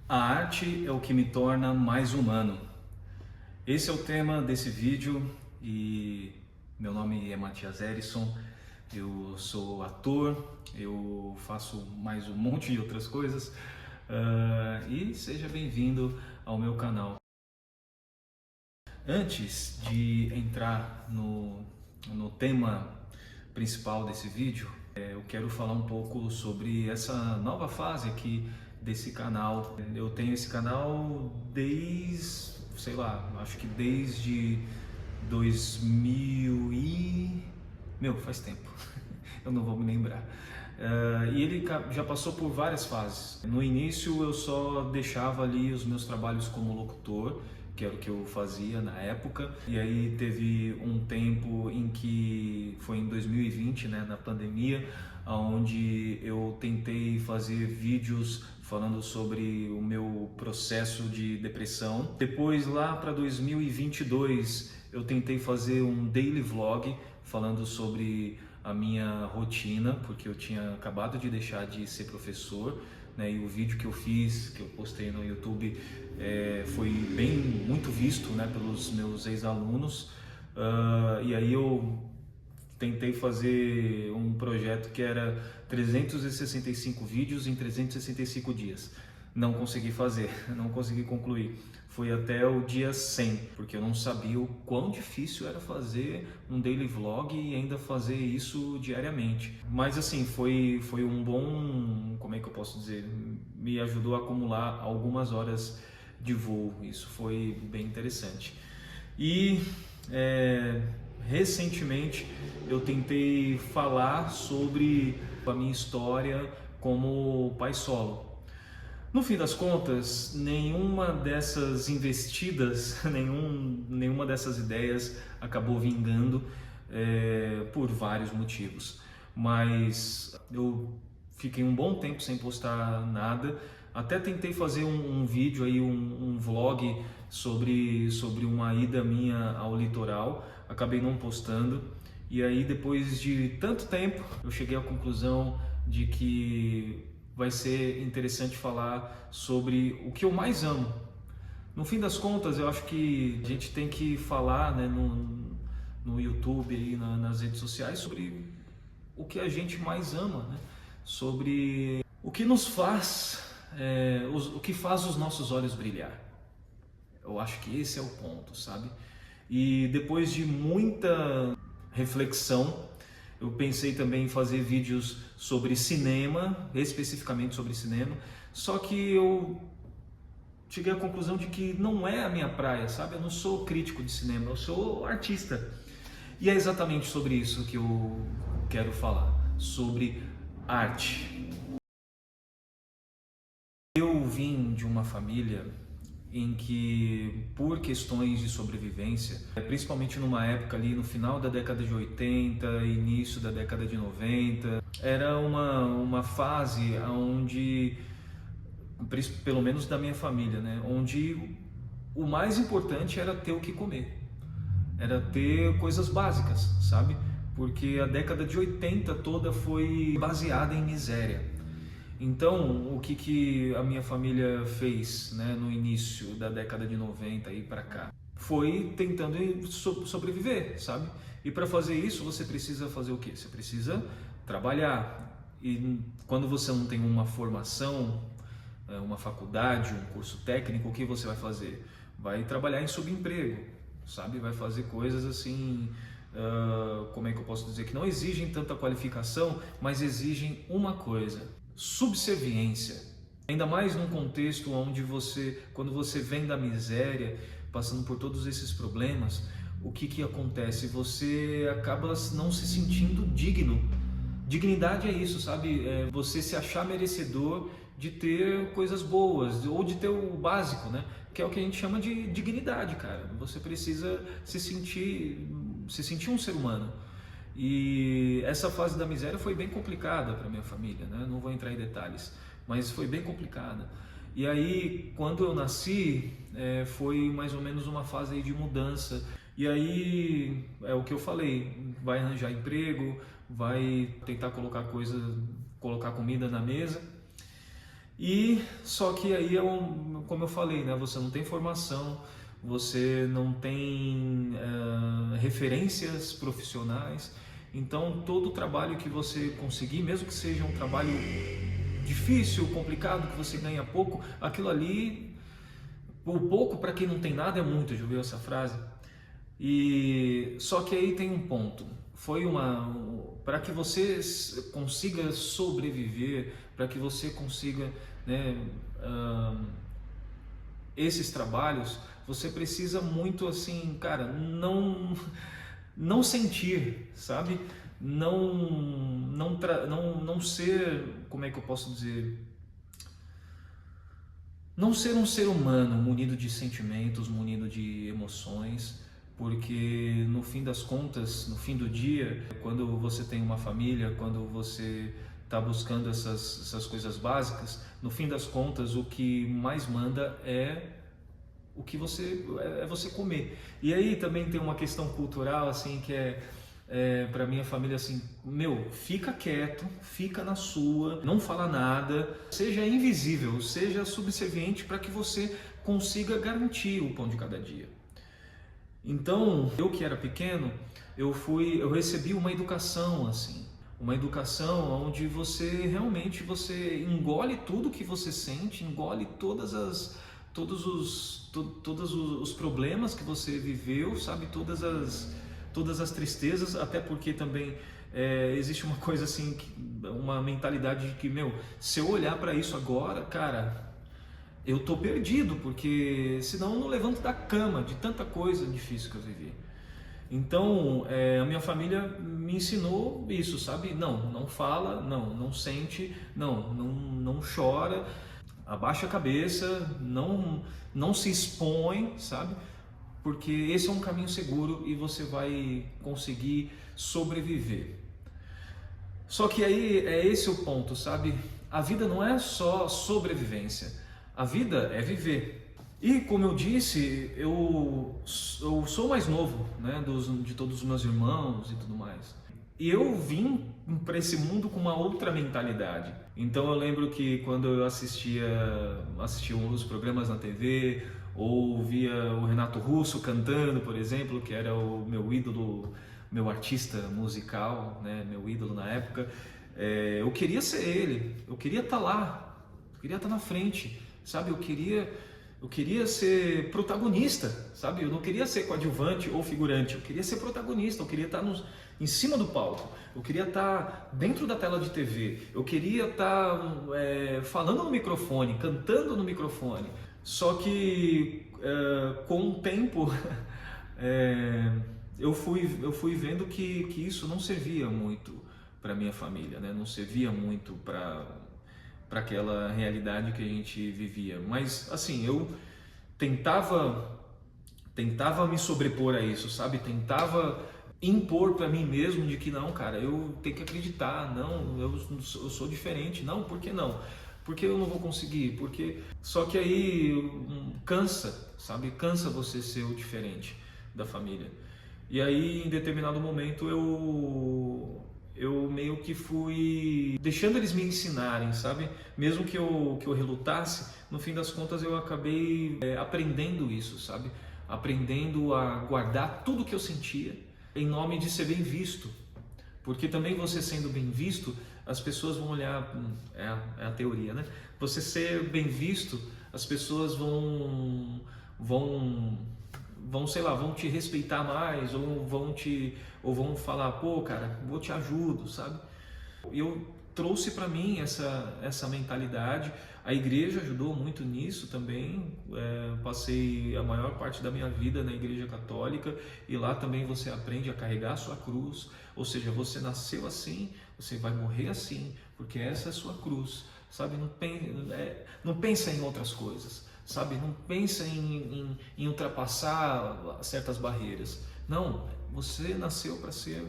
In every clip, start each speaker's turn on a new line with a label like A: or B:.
A: A arte é o que me torna mais humano. Esse é o tema desse vídeo e meu nome é Matias Erisson, eu sou ator, eu faço mais um monte de outras coisas e seja bem-vindo ao meu canal. Antes de entrar no tema principal desse vídeo, eu quero falar um pouco sobre essa nova fase aqui desse canal. Eu tenho esse canal desde, sei lá, acho que desde 2000 e... Meu, faz tempo, eu não vou me lembrar. E ele já passou por várias fases. No início eu só deixava ali os meus trabalhos como locutor, que era o que eu fazia na época. E aí teve um tempo em que foi em 2020, né, na pandemia, onde eu tentei fazer vídeos falando sobre o meu processo de depressão. Depois, lá para 2022, eu tentei fazer um daily vlog falando sobre a minha rotina, porque eu tinha acabado de deixar de ser professor, né, e o vídeo que eu fiz, que eu postei no YouTube, foi muito visto, né, pelos meus ex-alunos. E aí eu tentei fazer um projeto que era 365 vídeos em 365 dias. Não consegui fazer, não consegui concluir. Foi até o dia 100, porque eu não sabia o quão difícil era fazer um daily vlog e ainda fazer isso diariamente. Mas assim, foi um bom, como é que eu posso dizer, me ajudou a acumular algumas horas de voo. Isso foi bem interessante. E recentemente eu tentei falar sobre a minha história como pai solo. No fim das contas, nenhuma dessas investidas, nenhuma dessas ideias acabou vingando por vários motivos. Mas eu fiquei um bom tempo sem postar nada. Até tentei fazer um vídeo aí, um vlog sobre uma ida minha ao litoral. Acabei não postando. E aí, depois de tanto tempo, eu cheguei à conclusão de que vai ser interessante falar sobre o que eu mais amo. No fim das contas, eu acho que a gente tem que falar, né, no YouTube e nas redes sociais sobre o que a gente mais ama, né? Sobre o que nos faz, o que faz os nossos olhos brilhar. Eu acho que esse é o ponto, sabe? E depois de muita reflexão, eu pensei também em fazer vídeos sobre cinema, especificamente sobre cinema, só que eu cheguei à conclusão de que não é a minha praia, sabe? Eu não sou crítico de cinema, eu sou artista. E é exatamente sobre isso que eu quero falar, sobre arte. Eu vim de uma família em que, por questões de sobrevivência, principalmente numa época ali no final da década de 80, início da década de 90, era uma fase onde, pelo menos da minha família, né, onde o mais importante era ter o que comer, era ter coisas básicas, sabe? Porque a década de 80 toda foi baseada em miséria. Então, o que a minha família fez, né, no início da década de 90 e para cá? Foi tentando sobreviver, sabe? E para fazer isso, você precisa fazer o quê? Você precisa trabalhar. E quando você não tem uma formação, uma faculdade, um curso técnico, o que você vai fazer? Vai trabalhar em subemprego, sabe? Vai fazer coisas assim, como é que eu posso dizer? Que não exigem tanta qualificação, mas exigem uma coisa: subserviência. Ainda mais num contexto onde quando você vem da miséria, passando por todos esses problemas, o que acontece? Você acaba não se sentindo digno. Dignidade é isso, sabe? É você se achar merecedor de ter coisas boas, ou de ter o básico, né? Que é o que a gente chama de dignidade, cara. Você precisa se sentir um ser humano. E essa fase da miséria foi bem complicada para minha família, né? Não vou entrar em detalhes, mas foi bem complicada. E aí, quando eu nasci, foi mais ou menos uma fase aí de mudança. E aí, é o que eu falei, vai arranjar emprego, vai tentar colocar comida na mesa. E só que aí como eu falei, né, você não tem formação, você não tem referências profissionais, então todo o trabalho que você conseguir, mesmo que seja um trabalho difícil, complicado, que você ganha pouco, aquilo ali, o pouco para quem não tem nada é muito, já ouviu essa frase? E só que aí tem um ponto. Para que você consiga sobreviver, para que você consiga, né, esses trabalhos, você precisa muito assim, cara, não sentir, sabe? Não ser, como é que eu posso dizer? Não ser um ser humano munido de sentimentos, munido de emoções, porque no fim das contas, no fim do dia, quando você tem uma família, quando você está buscando essas coisas básicas, no fim das contas o que mais manda o que você comer. E aí também tem uma questão cultural assim que para minha família assim, meu, fica quieto, fica na sua, não fala nada, seja invisível, seja subserviente para que você consiga garantir o pão de cada dia. Então, eu que era pequeno, eu recebi uma educação assim, uma educação onde você engole tudo que você sente, engole todos os problemas que você viveu, sabe, todas as tristezas, até porque também existe uma coisa assim, uma mentalidade de que, meu, se eu olhar para isso agora, cara, eu tô perdido, porque senão eu não levanto da cama de tanta coisa difícil que eu vivi. Então, a minha família me ensinou isso, sabe? Não fala, não sente, não chora, abaixa a cabeça, não se expõe, sabe? Porque esse é um caminho seguro e você vai conseguir sobreviver. Só que aí é esse o ponto, sabe? A vida não é só sobrevivência, a vida é viver. E como eu disse, eu sou mais novo, né, de todos os meus irmãos e tudo mais. E eu vim para esse mundo com uma outra mentalidade. Então eu lembro que quando eu assistia os programas na TV, ou via o Renato Russo cantando, por exemplo, que era o meu ídolo, meu artista musical, né, meu ídolo na época, eu queria ser ele, eu queria estar lá, eu queria estar na frente, sabe? Eu queria ser protagonista, sabe? Eu não queria ser coadjuvante ou figurante, eu queria ser protagonista, eu queria estar em cima do palco, eu queria estar dentro da tela de TV, eu queria estar falando no microfone, cantando no microfone. Só que com o tempo eu fui vendo que isso não servia muito para minha família, né? Não servia muito para aquela realidade que a gente vivia. Mas assim, eu tentava me sobrepor a isso, sabe? Tentava impor para mim mesmo de que não, cara, eu tenho que acreditar, não, eu sou diferente, não, por que não? Porque eu não vou conseguir, porque só que aí cansa, sabe? Cansa você ser o diferente da família. E aí em determinado momento eu meio que fui deixando eles me ensinarem, sabe? Mesmo que eu relutasse, no fim das contas eu acabei aprendendo isso, sabe? Aprendendo a guardar tudo que eu sentia em nome de ser bem visto. Porque também você sendo bem visto, as pessoas vão olhar, é a teoria, né? Você ser bem visto, as pessoas vão, sei lá, vão te respeitar mais, ou vão falar, pô, cara, vou te ajudo, sabe? E eu trouxe para mim essa mentalidade. A igreja ajudou muito nisso também. Passei a maior parte da minha vida na igreja católica e lá também você aprende a carregar a sua cruz. Ou seja, você nasceu assim, você vai morrer assim, porque essa é a sua cruz, sabe? Não pensa em outras coisas, sabe? Não pensa em ultrapassar certas barreiras. Não, você nasceu para ser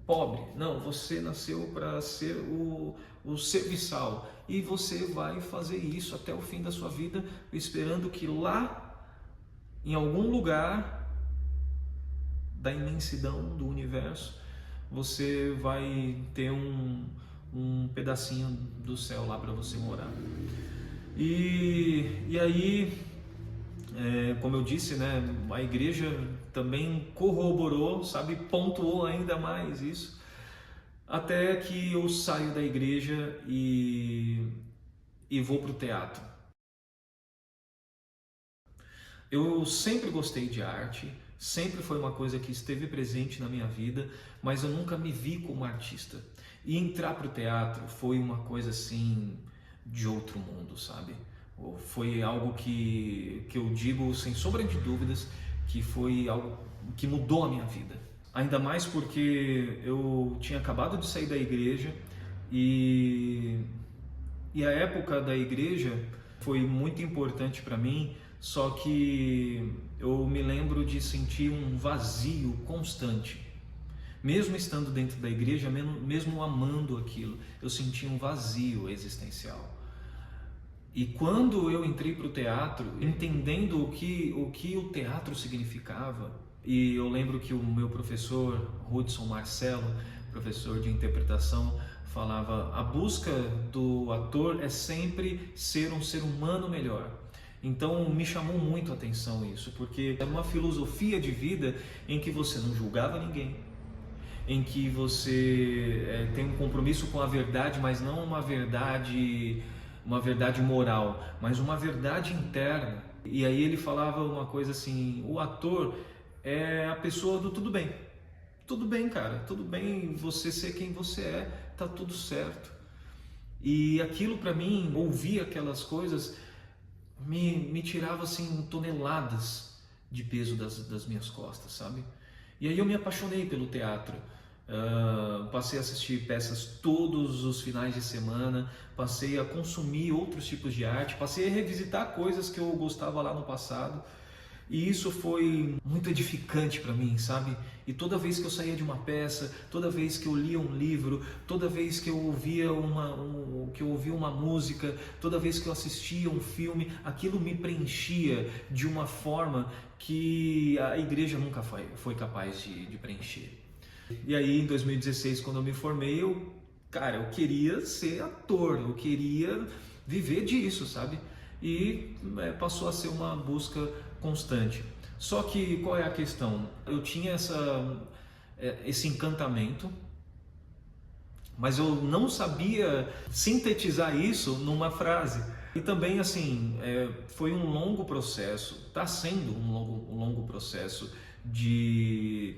A: pobre. Não, você nasceu para ser o serviçal e você vai fazer isso até o fim da sua vida, esperando que lá, em algum lugar da imensidão do universo, você vai ter um pedacinho do céu lá para você morar. E aí, como eu disse, né, a igreja também corroborou, sabe, pontuou ainda mais isso, até que eu saio da igreja e vou para o teatro. Eu sempre gostei de arte, sempre foi uma coisa que esteve presente na minha vida, mas eu nunca me vi como artista. E entrar para o teatro foi uma coisa assim de outro mundo, sabe? Foi algo que eu digo sem sombra de dúvidas que foi algo que mudou a minha vida. Ainda mais porque eu tinha acabado de sair da igreja e e a época da igreja foi muito importante para mim, só que eu me lembro de sentir um vazio constante. Mesmo estando dentro da igreja, mesmo amando aquilo, eu sentia um vazio existencial. E quando eu entrei para o teatro, entendendo o que o teatro significava, e eu lembro que o meu professor, Hudson Marcelo, professor de interpretação, falava: a busca do ator é sempre ser um ser humano melhor. Então me chamou muito a atenção isso, porque é uma filosofia de vida em que você não julgava ninguém, em que você tem um compromisso com a verdade, mas não uma verdade moral, mas uma verdade interna. E aí ele falava uma coisa assim: o ator é a pessoa do tudo bem. Tudo bem, cara, tudo bem você ser quem você é, tá tudo certo. E aquilo para mim, ouvir aquelas coisas, me tirava assim toneladas de peso das minhas costas, sabe? E aí eu me apaixonei pelo teatro. Passei a assistir peças todos os finais de semana, passei a consumir outros tipos de arte, passei a revisitar coisas que eu gostava lá no passado. E isso foi muito edificante para mim, sabe? E toda vez que eu saía de uma peça, toda vez que eu lia um livro, toda vez que eu ouvia uma música, toda vez que eu assistia um filme, aquilo me preenchia de uma forma que a igreja nunca foi capaz de preencher. E aí, em 2016, quando eu me formei, eu queria ser ator, eu queria viver disso, sabe? E passou a ser uma busca constante. Só que qual é a questão? Eu tinha esse encantamento, mas eu não sabia sintetizar isso numa frase. E também assim, foi um longo processo, está sendo um longo processo de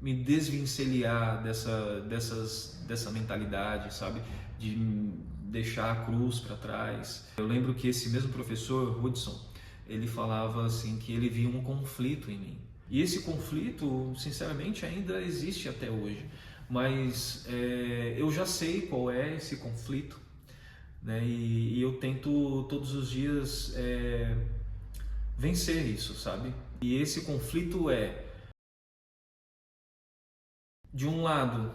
A: me desvencilhar dessa mentalidade, sabe? De deixar a cruz para trás. Eu lembro que esse mesmo professor, Hudson, ele falava assim que ele via um conflito em mim. E esse conflito, sinceramente, ainda existe até hoje. Mas eu já sei qual é esse conflito, né? E eu tento todos os dias vencer isso, sabe? E esse conflito de um lado,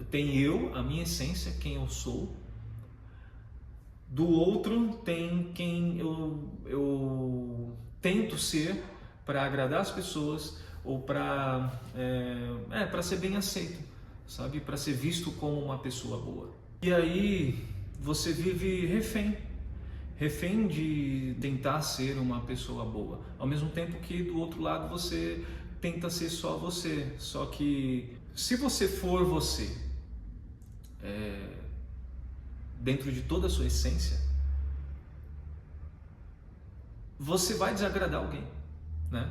A: tem a minha essência, quem eu sou. Do outro, tem quem eu tento ser para agradar as pessoas ou para ser bem aceito, sabe? Para ser visto como uma pessoa boa. E aí você vive refém de tentar ser uma pessoa boa, ao mesmo tempo que do outro lado você tenta ser só você. Só que se você for você, dentro de toda a sua essência, você vai desagradar alguém, né?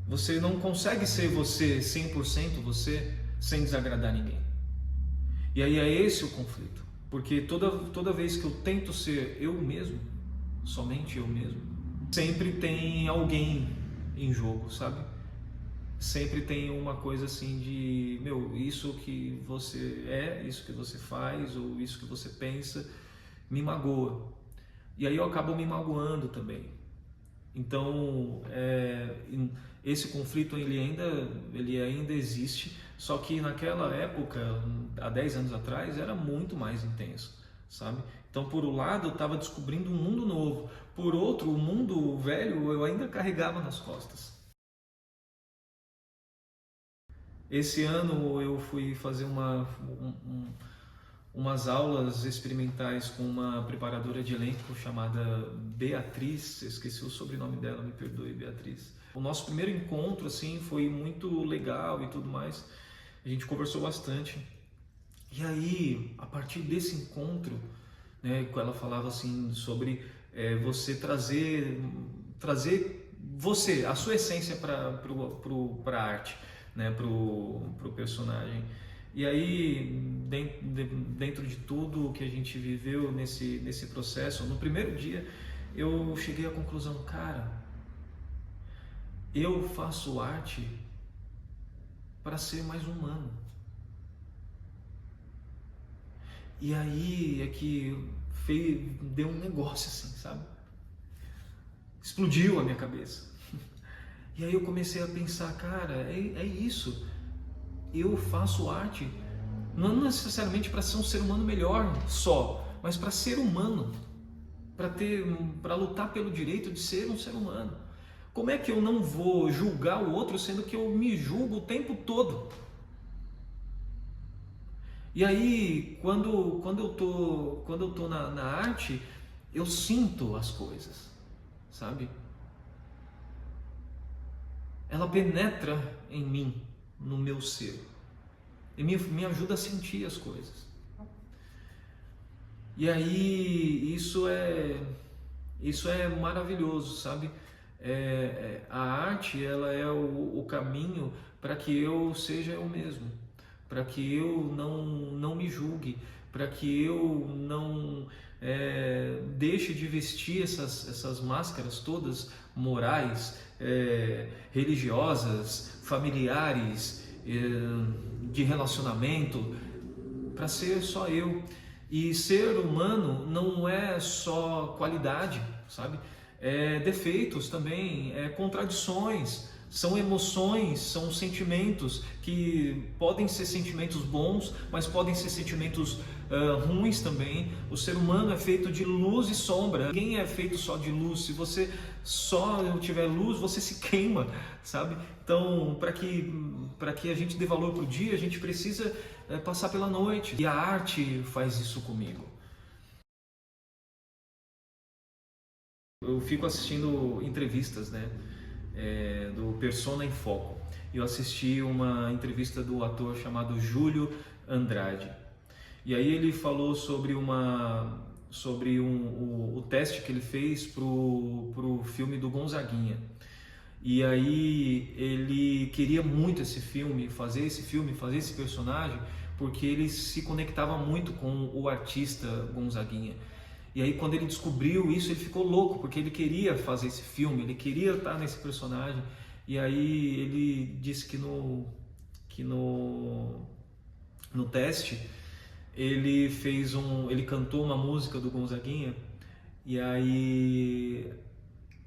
A: Você não consegue ser você 100% você sem desagradar ninguém. E aí é esse o conflito, porque toda vez que eu tento ser eu mesmo, somente eu mesmo, sempre tem alguém em jogo, sabe? Sempre tem uma coisa assim de, isso que você isso que você faz, ou isso que você pensa, me magoa. E aí eu acabo me magoando também. Então, esse conflito ele ainda existe, só que naquela época, há 10 anos atrás, era muito mais intenso, sabe? Então, por um lado, eu estava descobrindo um mundo novo, por outro, o mundo velho eu ainda carregava nas costas. Esse ano eu fui fazer umas aulas experimentais com uma preparadora de elenco chamada Beatriz, eu esqueci o sobrenome dela, me perdoe, Beatriz. O nosso primeiro encontro assim foi muito legal e tudo mais, a gente conversou bastante. E aí, a partir desse encontro, né, ela falava assim sobre você trazer você, a sua essência para a arte, né, para o personagem. E aí, dentro de tudo que a gente viveu nesse processo, no primeiro dia, eu cheguei à conclusão, cara, eu faço arte para ser mais humano. E aí é que deu um negócio assim, sabe? Explodiu a minha cabeça. E aí eu comecei a pensar, cara, é isso. Eu faço arte não necessariamente para ser um ser humano melhor só, mas para ser humano, para lutar pelo direito de ser um ser humano. Como é que eu não vou julgar o outro sendo que eu me julgo o tempo todo? E aí, quando eu tô na arte, eu sinto as coisas, sabe? Ela penetra em mim, no meu ser, e me ajuda a sentir as coisas. E aí, isso é maravilhoso, sabe? A arte, ela é o caminho para que eu seja eu mesmo, para que eu não me julgue, para que eu não deixe de vestir essas máscaras todas morais, religiosas, familiares, de relacionamento, para ser só eu. E ser humano não é só qualidade, sabe? É defeitos também, é contradições, são emoções, são sentimentos que podem ser sentimentos bons, mas podem ser sentimentos ruins também. O ser humano é feito de luz e sombra. Ninguém é feito só de luz. Se você só tiver luz, você se queima, sabe? Então, para que a gente dê valor para o dia, a gente precisa passar pela noite. E a arte faz isso comigo. Eu fico assistindo entrevistas, né, do Persona em Foco. Eu assisti uma entrevista do ator chamado Júlio Andrade. E aí ele falou sobre o teste que ele fez pro filme do Gonzaguinha. E aí ele queria muito fazer esse personagem, porque ele se conectava muito com o artista Gonzaguinha. E aí quando ele descobriu isso, ele ficou louco, porque ele queria fazer esse filme, ele queria estar nesse personagem. E aí ele disse que no teste ele cantou uma música do Gonzaguinha, e aí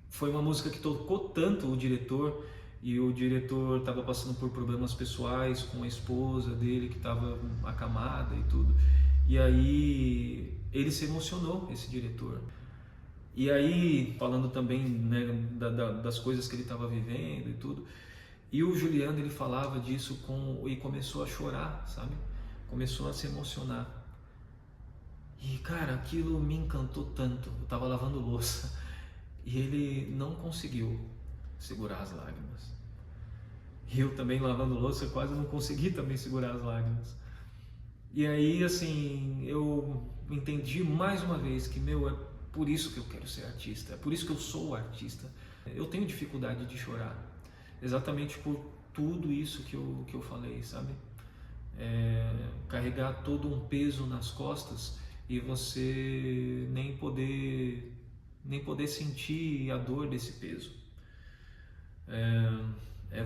A: foi uma música que tocou tanto o diretor, e o diretor estava passando por problemas pessoais com a esposa dele, que estava acamada e tudo. E aí ele se emocionou, esse diretor. E aí, falando também, né, das coisas que ele estava vivendo e tudo, e o Juliano, ele falava disso e começou a chorar, sabe? Começou a se emocionar. E cara, aquilo me encantou tanto. Eu estava lavando louça e ele não conseguiu segurar as lágrimas. E eu também lavando louça quase não consegui também segurar as lágrimas. E aí, assim, eu entendi mais uma vez que, é por isso que eu quero ser artista, é por isso que eu sou artista. Eu tenho dificuldade de chorar, exatamente por tudo isso que eu falei, sabe? Carregar todo um peso nas costas e você nem poder sentir a dor desse peso.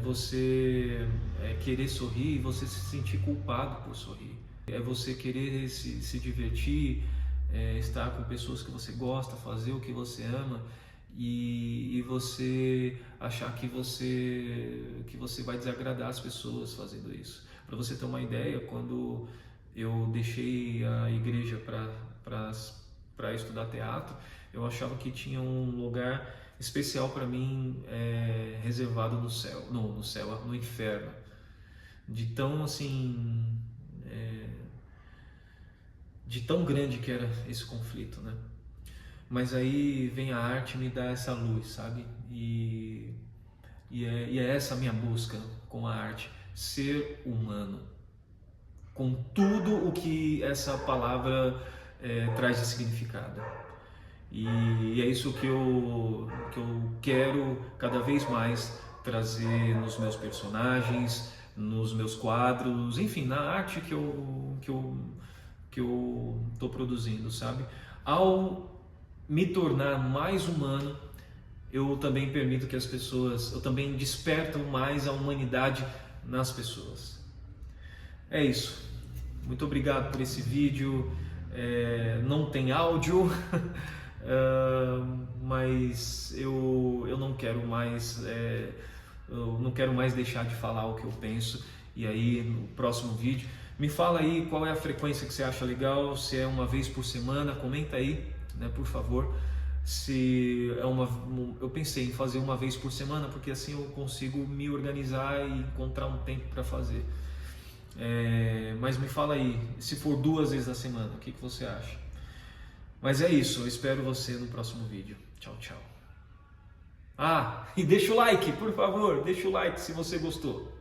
A: Você querer sorrir e você se sentir culpado por sorrir. É você querer se divertir, estar com pessoas que você gosta, fazer o que você ama e você achar que você vai desagradar as pessoas fazendo isso. Para você ter uma ideia, quando eu deixei a igreja para estudar teatro, eu achava que tinha um lugar especial para mim, reservado no céu, no inferno. De tão assim, de tão grande que era esse conflito, né? Mas aí vem a arte e me dá essa luz, sabe? E é essa a minha busca com a arte, ser humano, com tudo o que essa palavra traz de significado. E é isso que eu quero cada vez mais trazer nos meus personagens, nos meus quadros, enfim, na arte que eu estou produzindo, sabe? Ao me tornar mais humano, eu também permito que as pessoas, eu também desperto mais a humanidade nas pessoas. É isso. Muito obrigado por esse vídeo. Não tem áudio, mas eu não quero mais, eu não quero mais deixar de falar o que eu penso. E aí no próximo vídeo, me fala aí qual é a frequência que você acha legal, se é uma vez por semana, comenta aí, né, por favor. Se é eu pensei em fazer uma vez por semana, porque assim eu consigo me organizar e encontrar um tempo para fazer. Mas me fala aí, se for 2 vezes na semana, o que você acha? Mas é isso, eu espero você no próximo vídeo. Tchau, tchau. E deixa o like, por favor, deixa o like se você gostou.